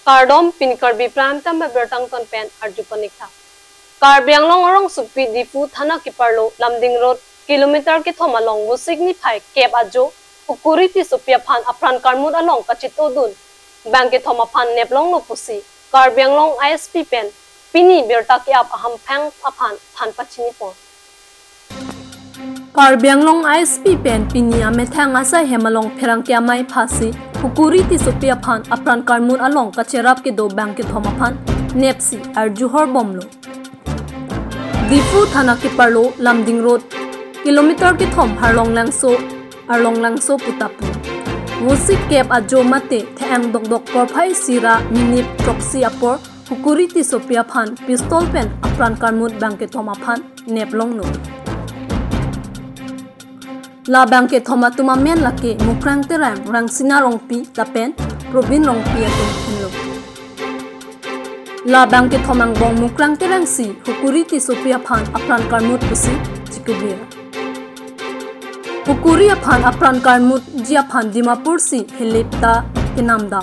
Kardom pin karbi pram tam bertang ton pen arjupanik tha. Karbiang long orong supi difu thana kiparlo lamding road kilometer ke thoma long wo signify kep ajo ukuri ti supia phan apran karmud along kachito dun. Bank ke thoma phan neplong no pusi. Karbiang long ISP pen pini berta ki ap aham phang aphan than pachini po. Karbiang long ISP pen pini ame thang asa hemalong pherang kya mai phasi hukuri ti supia phan apran karmun along kacherap ke do bank ke thoma phan nepsi ar juhor bomlo difu thana ke parlo lamding road kilometer ke thom harlong langso putapu musik kep ajo mate thang dok dok por phai sira minip proxy apor hukuri ti supia phan pistol pen apran karmun bank ke thoma phan neplong no La banke thoma tuma men lake mukrang terang rang sina rongpi tapen provin rongpi atum hinlo La banke thomang bong mukrang terang si hukuri ti sopia phan apran karmut pusi chikubia hukuri aphan apran karmut jia phan dimapur si helepta kenamda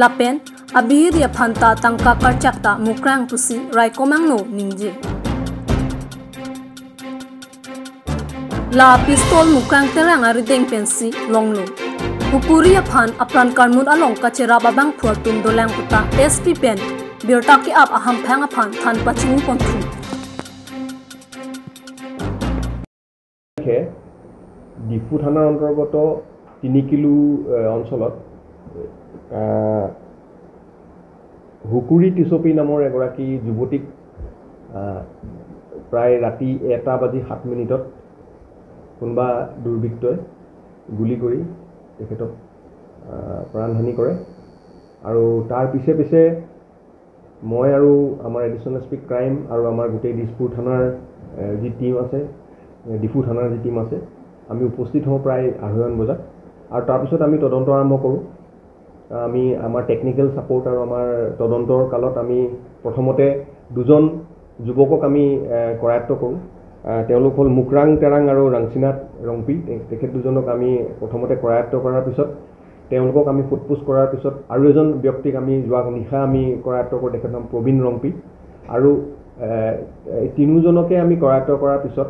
lapen abir ya phan ta tangka karchakta mukrang pusi raikomang no ningje La pistol mukrang terang arideng pensi longlo. Hukuri aphan apran karmun along kachera babang phuatun dolang puta SP pen birta ki ap aham phang aphan than pachini konthu. Diphu থানাৰ অন্তৰ্গত 3 kilo অঞ্চলত হুকুৰি টিছপি নামৰ এগৰাকী যুৱতীক প্ৰায় ৰাতি 1:07 কোনবা দুৰ্বৃত্তই গুলি কৰি তেখেতক প্ৰাণহানি কৰে আৰু তাৰ পিছে পিছে মই আৰু আমাৰ এডিশনাল এছপি ক্ৰাইম আৰু আমাৰ গোটেই দিছপুৰ থানাৰ যি টিম আছে ডিফু থানাৰ যি টিম আছে আমি উপস্থিত হওঁ প্ৰায় 8:30 বজাত আৰু তাৰ পিছত আমি তদন্ত আৰম্ভ কৰোঁ আমি আমাৰ টেকনিক্যাল সাপোৰ্ট আৰু আমাৰ তদন্তৰ কালত আমি প্ৰথমতে দুজন যুৱকক আমি কৰায়ত্ব কৰোঁ তেওঁলোক হল মুকৰাং তেৰাং আৰু ৰাংচিনাত ৰংপি তেখেত দুজনক আমি প্ৰথমতে কৰায়ত্ব কৰাৰ পিছত তেওঁলোকক আমি ফুটপুছ কৰাৰ পিছত আৰু এজন ব্যক্তিক আমি যোৱা নিশা আমি কৰায়ত্ব কৰি তেখেতৰ নাম প্ৰবীণ ৰংপি আৰু তিনিজনকে আমি কৰায়ত্ব কৰাৰ পিছত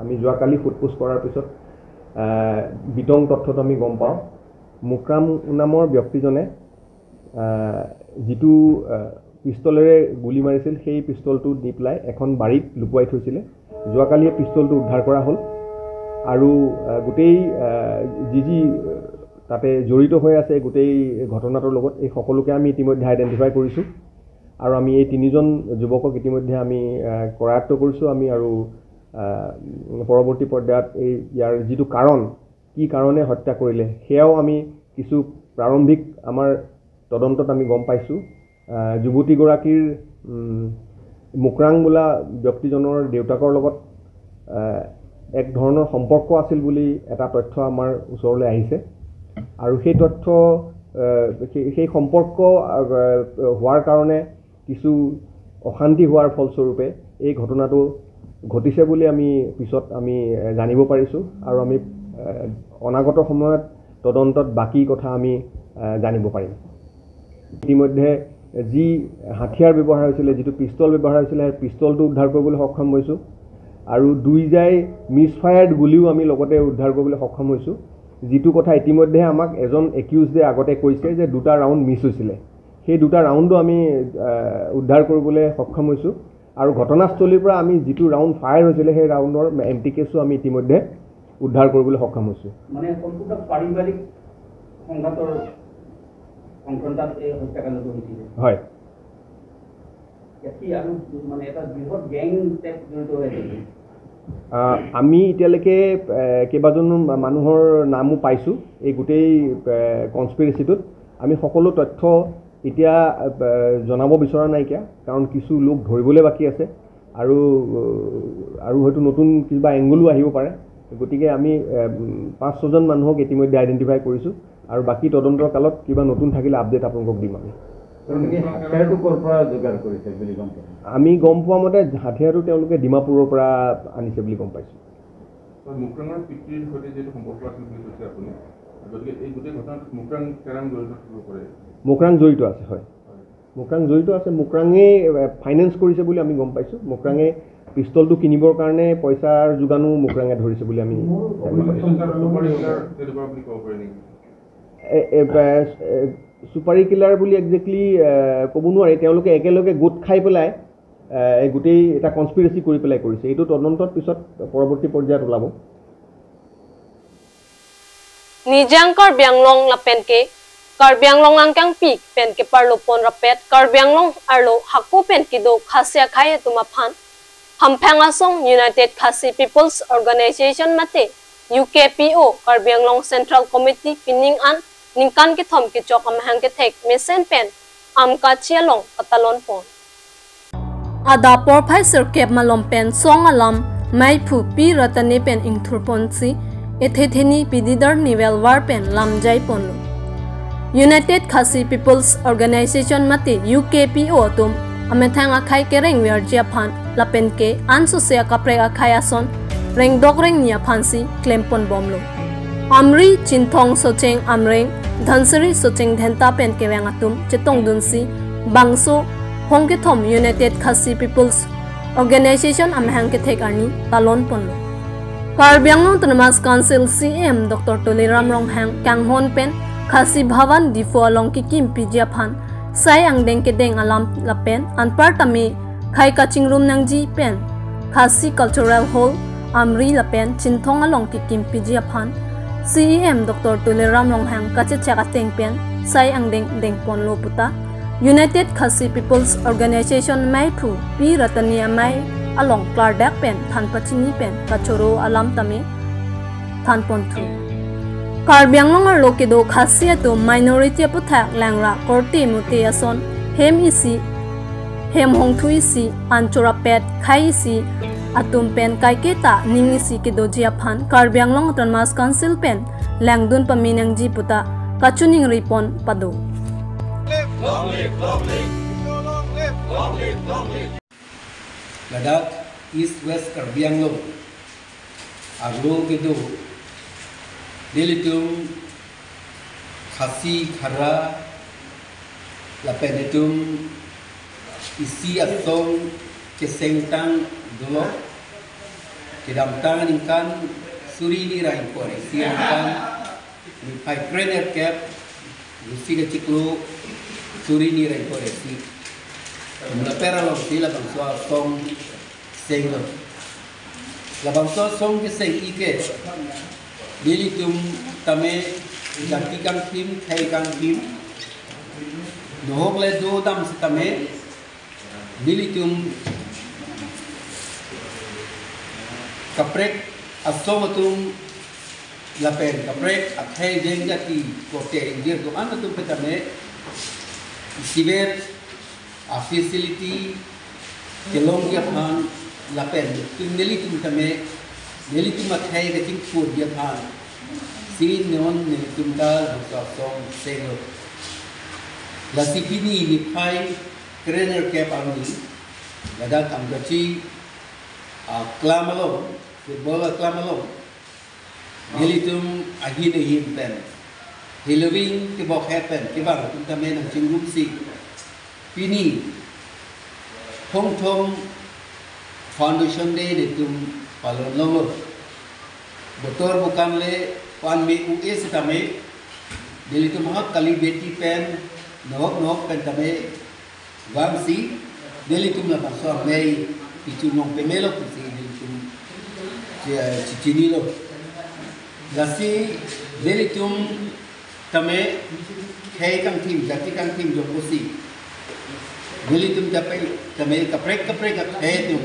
আমি যোৱা কালি ফুটপুছ কৰাৰ পিছত বিতং তথ্যত আমি গম পাওঁ মুকৰাম নামৰ ব্যক্তিজনে যিটো পিস্তলেৰে গুলি মাৰিছিল সেই পিস্তলটো দি পেলাই এখন বাৰীত লুকুৱাই থৈছিল যোৱা কালি পিস্তলটো উদ্ধাৰ কৰা হ'ল আৰু গোটেই যি তাতে জড়িত হৈ আছে গোটেই ঘটনাটোৰ লগত এই সকলোকে আমি ইতিমধ্যে আইডেন্টিফাই কৰিছোঁ আৰু আমি এই তিনিজন যুৱকক ইতিমধ্যে আমি কৰায়ত্ব কৰিছোঁ আমি আৰু পৰৱৰ্তী পৰ্যায়ত এই ইয়াৰ যিটো কাৰণ কি কাৰণে হত্যা কৰিলে সেয়াও আমি কিছু প্ৰাৰম্ভিক আমাৰ তদন্তত আমি গম পাইছোঁ যুৱতীগৰাকীৰ মুকৰাং বোলা ব্যক্তিজনৰ দেউতাকৰ লগত এক ধৰণৰ সম্পৰ্ক আছিল বুলি এটা তথ্য আমাৰ ওচৰলৈ আহিছে আৰু সেই তথ্য সেই সম্পৰ্ক হোৱাৰ কাৰণে কিছু অশান্তি হোৱাৰ ফলস্বৰূপে এই ঘটনাটো ঘটিছে বুলি আমি পিছত আমি জানিব পাৰিছোঁ আৰু আমি অনাগত সময়ত তদন্তত বাকি কথা আমি জানিব পাৰিম ইতিমধ্যে যি হাতিয়াৰ ব্যৱহাৰ হৈছিল যিটো পিস্তল ব্যৱহাৰ হৈছিল সেই পিস্তলটো উদ্ধাৰ কৰিবলৈ সক্ষম হৈছোঁ আৰু দুইজাই মিছফায়াৰ্ড গুলিও আমি লগতে উদ্ধাৰ কৰিবলৈ সক্ষম হৈছোঁ যিটো কথা ইতিমধ্যে আমাক এজন একিউজডে আগতে কৈছে যে দুটা ৰাউণ্ড মিছ হৈছিল সেই দুটা ৰাউণ্ডো আমি উদ্ধাৰ কৰিবলৈ সক্ষম হৈছোঁ আৰু ঘটনাস্থলীৰ পৰা আমি যিটো ৰাউণ্ড ফায়াৰ হৈছিল সেই ৰাউণ্ডৰ এম্পটি কেছো আমি ইতিমধ্যে উদ্ধাৰ কৰিবলৈ সক্ষম হৈছোঁ মানে সম্পূৰ্ণ পাৰিবাৰিক সংঘাতৰ সংঘাতত এই হত্যাকাণ্ডটো হৈছিল হয় কি আৰু মানে এটা বৃহৎ গ্যাং টাইপ জড়িত হৈ আছে আমি এতিয়ালৈকে কেইবাজন মানুহৰ নামো পাইছোঁ এই গোটেই কনস্পিৰেচিটোত আমি সকলো তথ্য এতিয়া জনাব বিচৰা নাইকিয়া কাৰণ কিছু লোক ধৰিবলৈ বাকী আছে আৰু হয়তো নতুন কিবা এংগলো আহিব পাৰে গতিকে আমি 5-6জন মানুহক ইতিমধ্যে আইডেন্টিফাই কৰিছোঁ আৰু বাকি তদন্তৰ কালত কিবা নতুন থাকিলে আপডেট আপোনালোকক দিম আমি গম পোৱা মতে হাতিয়াৰটো তেওঁলোকে ডিমাপুৰৰ পৰা আনিছে বুলি গম পাইছোঁ মুকৰাঙৰ পিতৃৰ সৈতে যেটো সম্পৰ্ক আছিল বুলি কৈছে আপুনি গতিকে এই গোটেই ঘটনাটোত মুকৰাং তেৰাং জড়িত থাকিব পাৰে মুকৰাং জড়িত আছে হয় মুকৰাং জড়িত আছে মুকৰাঙে ফাইনেন্স কৰিছে বুলি আমি গম পাইছোঁ মুকৰাঙে পিস্তলটো কিনিবৰ কাৰণে পইচাৰ যোগানো মুকৰাঙে ধৰিছে বুলি আমি সুপাৰি কিলাৰ বুলি একজেক্টলি ক'ব নোৱাৰি তেওঁলোকে একেলগে গোট খাই পেলাই গোটেই এটা কনস্পিৰেচি কৰি পেলাই কৰিছে এইটো তদন্তৰ পিছত পৰৱৰ্তী পৰ্যায়ত ওলাব নিজাংকৰ ব্যাংলং লাপেনকে Karbi Anglong angkang pik pen ke parlo pon rapet Karbi Anglong arlo haku pen kido khasya khaya tumaphan hampang asong United Khasi People's Organization mate UKPO Karbi Anglong Central Committee pining an ningkan ke thom ke chok amhang ke thek mesen pen amka chialong katalon pon Ada professor kep malom pen song alam mai phu pi ratani pen ingthur pon si ethetheni pididar nivel war pen lamjai pon United Khasi People's Organization mate UKPO tum amethang akhai ke reng wer japhan lapen ke ansu se kapre akhai ason reng dok reng nia phansi klempon bomlo amri chinthong socheng amreng dhansari socheng dhenta pen ke wang atum chetong dunsi bangso hongke thom United Khasi People's Organization amhang ke thek ani talon ponlo Karbi Anglong Autonomous Council CM Dr. Tuliram Ronghang kanghon pen Khasi Bhavan Difo along ki kim pijia phan sai ang deng ke deng alam lapen anpar tami khai kaching room nangji pen Khasi Cultural Hall amri lapen chinthong along ki kim pijia phan CEM Dr. Tuliram Ronghang kache chaka teng pen sai ang deng pon lo puta United Khasi People's Organization mai phu pi ratania mai along Clardak pen than pachini pen kachoro alam tami than pon thu Karbi Anglong ar lokedo khasya to minority puthak langra korte mute ason hem isi hem hongthu isi anchora pet khai isi atum pen kaiketa ning isi ke dojia phan Karbi Anglong Autonomous Council pen langdun paminang ji puta kachuning ripon pado Ladakh East West Karbi Anglong aglo kedo Dilitum Khasi Khara Lapenetum isi atong kesengtang dulu kedamtang ingkan suri ni rain kore siangkan ni pai trainer cap isi ke ciklu suri ni rain kore si melapera lo sila bangso atong senglo la bangso song ke seng ike Dilitum tame ganti kang tim khai kang tim nohole do dam tame dilitum kaprek asomatum lapen kaprek akhai deng jati kote indir do anatum petame siber a facility kelong ya phan lapen dilitum tame Nelitum akhai ke tingpur dia phan sin non nelitum dal so song selo la sipini ni phai trainer ke pamni lada kamgachi klamalo football klamalo nelitum ahin him pen Halloween ke bok happen ke bang tum tame nang chingrum si pini thong thong foundation day nelitum Palon lolo, betul bukan le pan mi US tame, dili tu mahat kali beti pen, nok pen tame, wang si, dili tu mula pasal mei, picu nong pemelo si dili tu cicini lo, lasi dili tu tame, kei kang tim, jati kang tim jompo si, dili tu tame kaprek kei tu.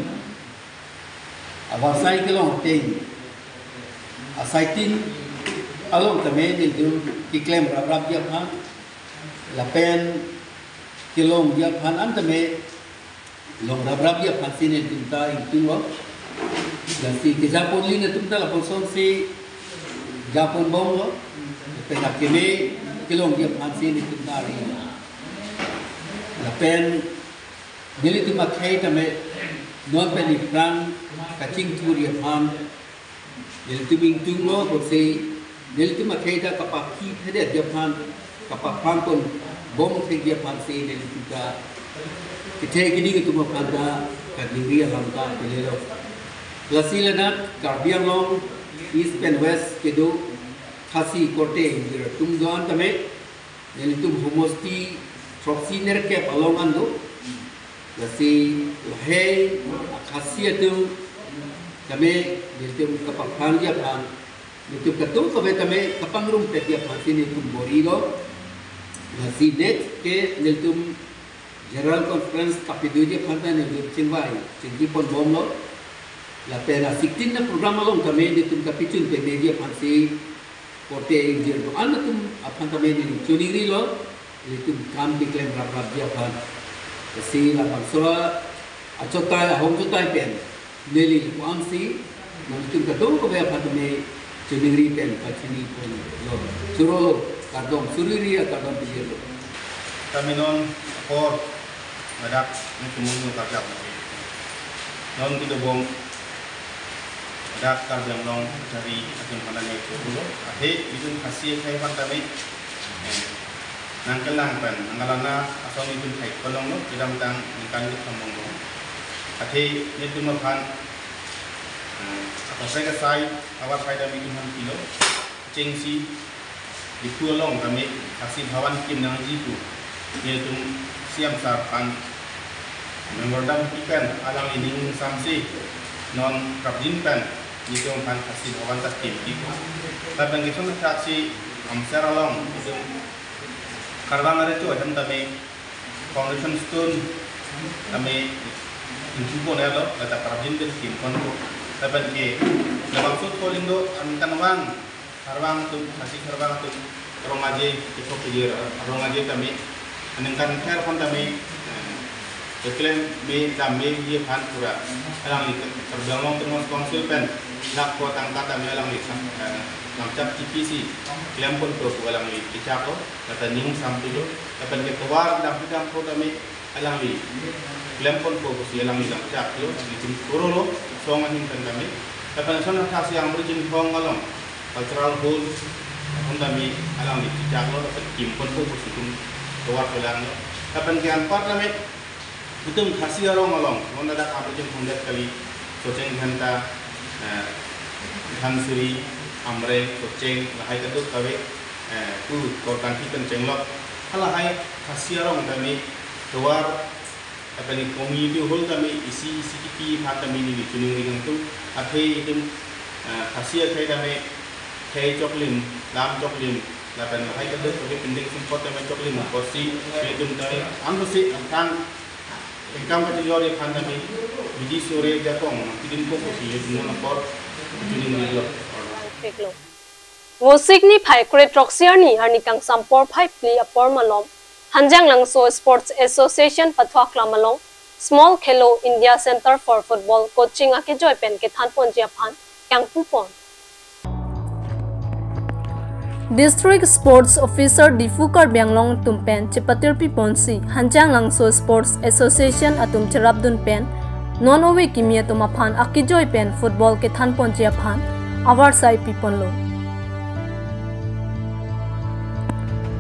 Awasai kelong ting, asai tin, along tame ni tu kiklem rab dia phan, lapen kelong dia phan an tame, long rab dia phan sini tunta itu wah, dan si Japon ni tunta la person si Japon bom lo, penak kene kelong dia phan sini tunta ni, lapen beli tu makai tame, non penik perang kacing turia phan Jadi tu bingtung lo, bosai. Jadi tu makai dah kapaki pada dia phan, kapak phan pun bom kerja pansi dan juga kita gini itu pada kadiri langkah belelo. Lasilanat Karbiang Long East and West kedo khasi kote tunggan tame yang itu homosti troxiner ke palongan do lasi lahai khasiat tu tame itu kapang dia pan itu ketu kabe tame kapang rum te dia pan sini tu borigo lasi net ke itu General Conference kapidu dia pan tane itu cingwai cinggi pon bom lo la pena 16 na programa long kami di tum kapitun pe media pansi porte injir do ana tum apan kami ni chuniri lo di tum kam di claim rap dia pan si la pansora achotai hom chotai pen neli pansi nang tum ka do ko be apan kami chuniri pen pachini pon lo suro kardom suriri kardom pinjir lo kami non por madak ni tumungo kakap non kita bom dak Karbiang Long dari agen pandangan itu dulu. Itu hasil saya pandai nangkelang pan, nangkalana asal itu kayak kolong lo, tidak tang nangkal itu kampung lo. Itu makan apa saya kesai awal saya dah bikin kilo, cengsi di pulau kami hasil hawan kim nang jitu, yaitu siam sarpan, memordam ikan alang ini samsi non kapjin pan. Itu kan hasil awan takim itu. Tapi kita nak saksi amser along itu karbang ada tu macam kami foundation stone kami incubo ni alo kata karabin dan tim konco. Tapi ke dalam maksud kolindo ankan wang karbang tu hasil karbang tu orang aja itu kerja orang aja kami ankan care pun kami Iklim me dame dia pan pura alang lihat terbangun terus konsul pen nak kuat angkat kami alang lihat macam TPC iklim pun pro alang lihat kita ko kata ning sampai tu tapi kita keluar dah kita pro kami alang lihat iklim pun pro si alang lihat kita tu itu pro lo songan hingga kami tapi sana kasih yang berjin hong alam cultural hall pun kami alang lihat kita lo tapi kim pun pro si itu keluar alang lo tapi kian part kami itu kasih orang mana ada apa yang hendak kali soceng hanta hansuri amre soceng lahai itu kawe tu korban kita cenglok kalau hai kasih orang kami keluar apa ni community hall kami isi kiki kami ni tuning ringan tu akhir itu kasih kami kayak coklim lam coklim lapan lahai itu sebagai penting support kami coklim kursi itu kami ambil si angkang Engkau macam jori pandai biji sore jatong, tidin pokok sih, itu nak jadi ni lo. Musik ni pai kret roxier ni, hari kang sampor pai pli apor malom. Hanjang Langso Sports Association patwak lamalong. Small Kelo India Center for Football coaching ake joy pen ke thanpon Japan, kang pupon. District Sports Officer Difu Karbiang Long tumpen Chipatir Piponsi Hanjang Langso Sports Association atum Cherabdun pen non owe kimia tumapan akijoy pen football ke thanpon Japan awar sai pipon lo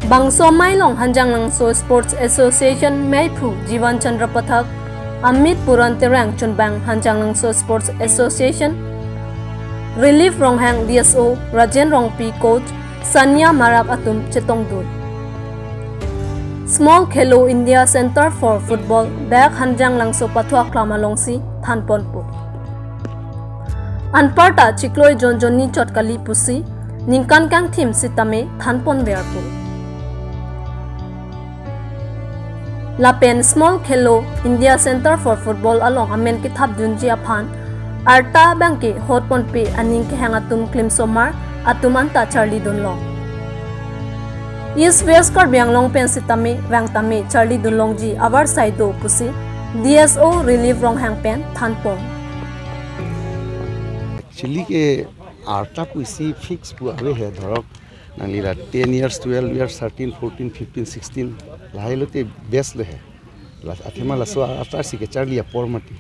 Bangso Mailong Hanjang Langso Sports Association Maipu Jivan Chandra Pathak Amit Puran Terang Chunbang Hanjang Langso Sports Association Relief Ronghang DSO Rajen Rongpi Coach Sanya Marap atum Chetongdul Small Kelo India Center for Football Dak Hanjang Langso Pathwa Klamalongsi Thanponpo Anparta Chikloi Jonjoni Chotkali Pusi Ningkan Kang Team Sitame Thanpon Verpo Lapen Small Kelo India Center for Football along Amen Kithap Dunji Aphan Arta Bangke Hotpon Pe Aning Kehangatum Klimsomar Atumanta Charlie Dunlong East West Karbiang Long Pensitame Wangtame Charlie Dunlong ji awar saido pusi DSO Relief Ronghang Pen Thanpon Chili ke arta pusi fix pu ave he dhorok nalira 10 years 12 years 13 14 15 16 lahailote best le he athema laso arta si ke Charlie apor mati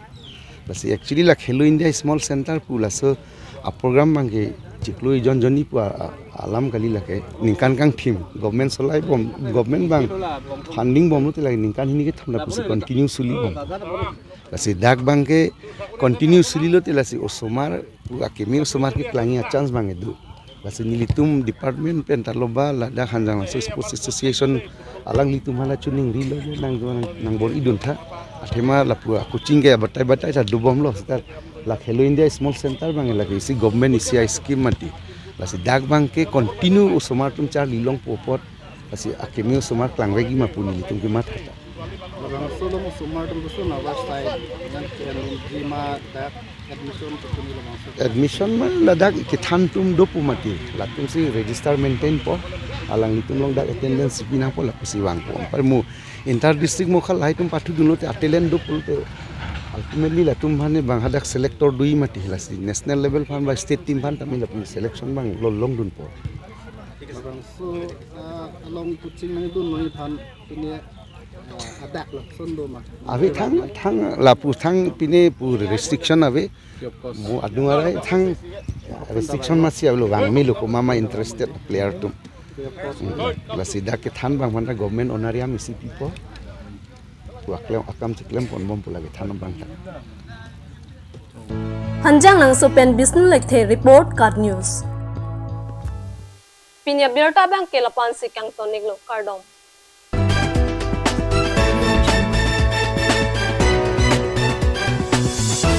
bas actually la Khelo India small center pu laso a program mangi Chikloi Jonjoni pu alam kali lake ningkan kang thim government solai bom government bang funding bom lu tilai ningkan hini ke thamna pusi continue suli bom lasi dak bang ke continue suli lo tilasi osomar akemi osomar ke klangi chance bang edu lasi nilitum department pentar loba la dak hanjang sports association alang litum hala chuning rilo nang bor idun tha athema lapua coaching ke batai sa dubom lo star la Hello India small center bang la isi government isi scheme mati lasi dak bang ke continue usomar tum char lilong popot lasi akemi usomar klangwegi mapuni litum ke mat hata solo mo usomar tum so na website dan jima dak admission tukuni lo admission man la dak ke than tum dopu mati la tum si register maintain po alang litum long dak attendance pina po la pusi wang po par mu inter district mo khal hai tum patu dulo te attendance do pulte ultimately la tum bhane bang hadak selector dui mati lasi national level fan ba state team fan tamil apni selection bang long dun po so along coaching mane dun noi fan pine adak la sondo ma ave thang la pu thang pine pu restriction ave mo adungarai thang restriction ma si avlo bang mi loko mama interested player tum lasi dak ke than bang banda government honorarium isi pipo akam ciklem pon bom pulagi thanam bangta hanjang nang sopen business lekhe report card news pinya berta bank kelapan sikang tonik lo kardom